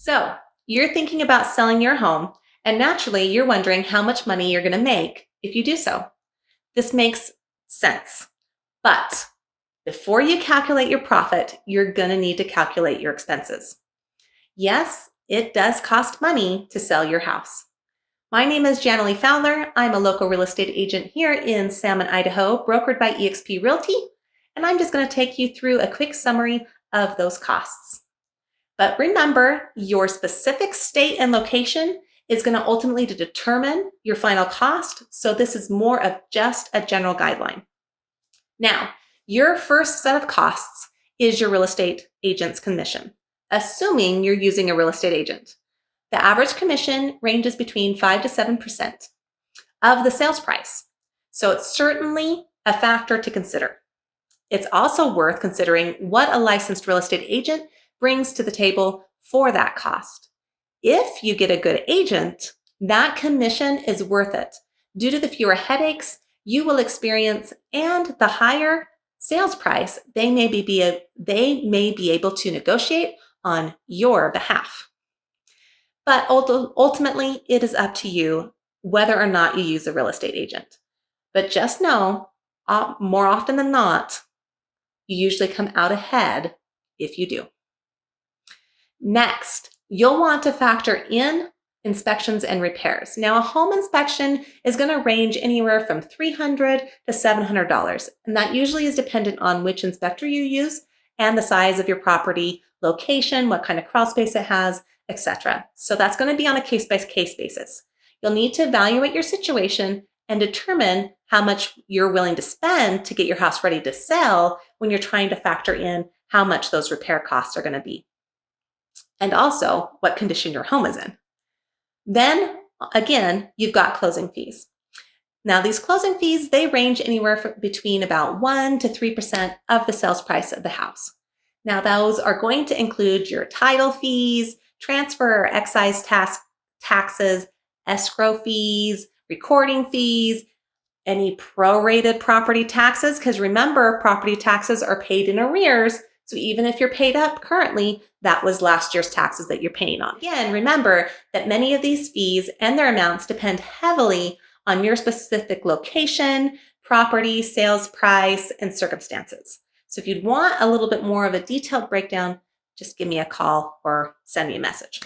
So, you're thinking about selling your home, and naturally, you're wondering how much money you're going to make if you do so. This makes sense. But before you calculate your profit, you're going to need to calculate your expenses. Yes, it does cost money to sell your house. My name is Janalee Fowler. I'm a local real estate agent here in Salmon, Idaho, brokered by eXp Realty, and I'm just going to take you through a quick summary of those costs. But remember, your specific state and location is going to ultimately determine your final cost. So this is more of just a general guideline. Now, your first set of costs is your real estate agent's commission, assuming you're using a real estate agent. The average commission ranges between 5 to 7% of the sales price. So it's certainly a factor to consider. It's also worth considering what a licensed real estate agent brings to the table for that cost. If you get a good agent, that commission is worth it due to the fewer headaches you will experience and the higher sales price they may be able to negotiate on your behalf. But ultimately, it is up to you whether or not you use a real estate agent. But just know, more often than not, you usually come out ahead if you do. Next, you'll want to factor in inspections and repairs. Now, a home inspection is going to range anywhere from $300 to $700, and that usually is dependent on which inspector you use and the size of your property, location, what kind of crawl space it has, etc. So that's going to be on a case-by-case basis. You'll need to evaluate your situation and determine how much you're willing to spend to get your house ready to sell when you're trying to factor in how much those repair costs are going to be, and also what condition your home is in. Then, again, you've got closing fees. Now, these closing fees, they range anywhere between about 1 to 3% of the sales price of the house. Now, those are going to include your title fees, transfer or excise taxes, escrow fees, recording fees, any prorated property taxes, because remember, property taxes are paid in arrears. So even if you're paid up currently, that was last year's taxes that you're paying on. Again, remember that many of these fees and their amounts depend heavily on your specific location, property, sales price, and circumstances. So if you'd want a little bit more of a detailed breakdown, just give me a call or send me a message.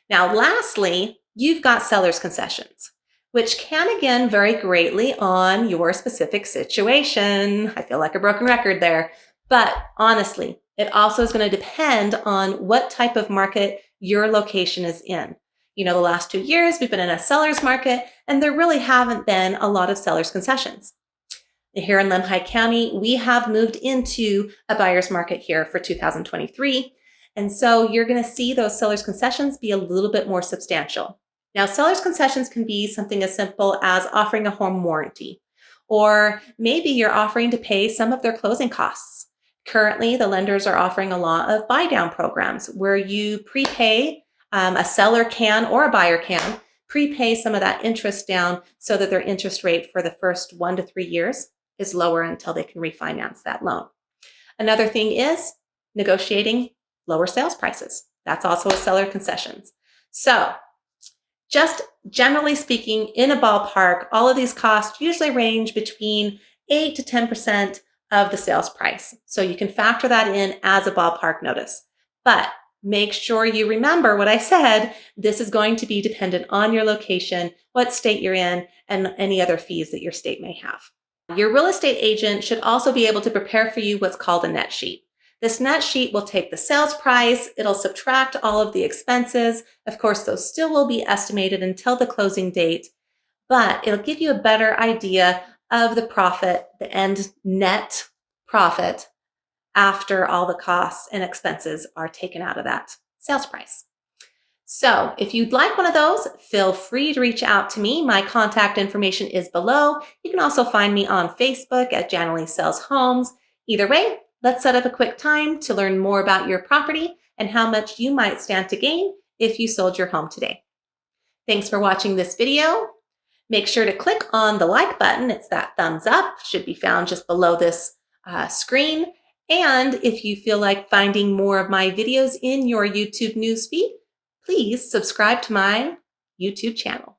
Now, lastly, you've got seller's concessions, which can again vary greatly on your specific situation. I feel like a broken record there. But honestly, it also is going to depend on what type of market your location is in. You know, the last 2 years, we've been in a seller's market, and there really haven't been a lot of seller's concessions. Here in Lehigh County, we have moved into a buyer's market here for 2023. And so you're going to see those seller's concessions be a little bit more substantial. Now, seller's concessions can be something as simple as offering a home warranty, or maybe you're offering to pay some of their closing costs. Currently, the lenders are offering a lot of buy-down programs where you prepay, a seller can or a buyer can prepay some of that interest down so that their interest rate for the first 1 to 3 years is lower until they can refinance that loan. Another thing is negotiating lower sales prices. That's also a seller concessions. So just generally speaking, in a ballpark, all of these costs usually range between 8 to 10% of the sales price. So you can factor that in as a ballpark notice. But make sure you remember what I said. This is going to be dependent on your location, what state you're in, and any other fees that your state may have. Your real estate agent should also be able to prepare for you what's called a net sheet. This net sheet will take the sales price, it'll subtract all of the expenses. Of course, those still will be estimated until the closing date, but it'll give you a better idea of the profit, the end net profit after all the costs and expenses are taken out of that sales price. So if you'd like one of those, feel free to reach out to me. My contact information is below. You can also find me on Facebook at Janalee Sells Homes. Either way, let's set up a quick time to learn more about your property and how much you might stand to gain if you sold your home today. Thanks for watching this video. Make sure to click on the like button. It's that thumbs up, should be found just below this screen. And if you feel like finding more of my videos in your YouTube newsfeed, please subscribe to my YouTube channel.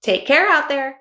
Take care out there.